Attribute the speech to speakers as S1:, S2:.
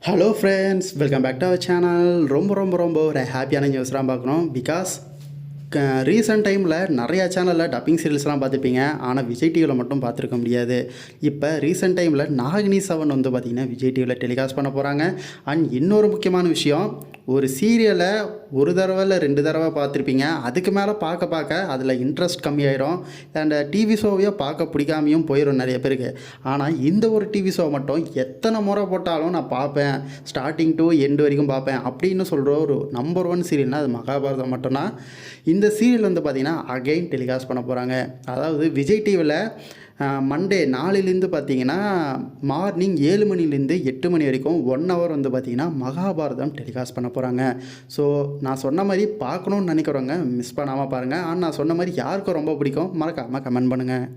S1: Hello friends, welcome back to our channel. ரொம்ப ஒரு ஹாப்பியான நியூஸ் தான் பார்க்கணும். பிகாஸ் ரீசெண்ட் டைமில் நிறையா சேனலில் டப்பிங் சீரியல்ஸ்லாம் பார்த்துருப்பீங்க. ஆனால் விஜய் டிவியில் மட்டும் பார்த்துருக்க முடியாது. இப்போ ரீசெண்ட் டைமில் நாகினி 7 வந்து பார்த்திங்கன்னா விஜய் டிவியில் டெலிகாஸ்ட் பண்ண போகிறாங்க. அண்ட் இன்னொரு முக்கியமான விஷயம், ஒரு சீரியலை ஒரு தடவை இல்லை 2 தடவை பார்த்துருப்பீங்க. அதுக்கு மேலே பார்க்க அதில் இன்ட்ரெஸ்ட் கம்மியாயிரும். அண்ட் டிவி ஷோவையோ பார்க்க பிடிக்காமையும் போயிடும் நிறைய பேருக்கு. ஆனால் இந்த ஒரு டிவி ஷோ மட்டும் எத்தனை முறை போட்டாலும் நான் பார்ப்பேன், ஸ்டார்டிங் டு எண்டு வரைக்கும் பார்ப்பேன் அப்படின்னு சொல்கிற ஒரு நம்பர் 1 சீரியல்னால் அது மகாபாரதம் மட்டும்தான். இந்த சீரியல் வந்து பார்த்திங்கன்னா அகைன் டெலிகாஸ்ட் பண்ண போகிறாங்க. அதாவது விஜய் டிவியில் மண்டே நாளிலேருந்து பார்த்திங்கன்னா மார்னிங் 7 மணிலேருந்து 8 மணி வரைக்கும் 1 ஹவர் வந்து பார்த்திங்கன்னா மகாபாரதம் டெலிகாஸ்ட் பண்ண போகிறாங்க. ஸோ நான் சொன்ன மாதிரி பார்க்கணுன்னு நினைக்கிறவங்க மிஸ் பண்ணாமல் பாருங்கள். ஆனால் நான் சொன்ன மாதிரி யாருக்கும் ரொம்ப பிடிக்கும் மறக்காமல் கமெண்ட் பண்ணுங்கள்.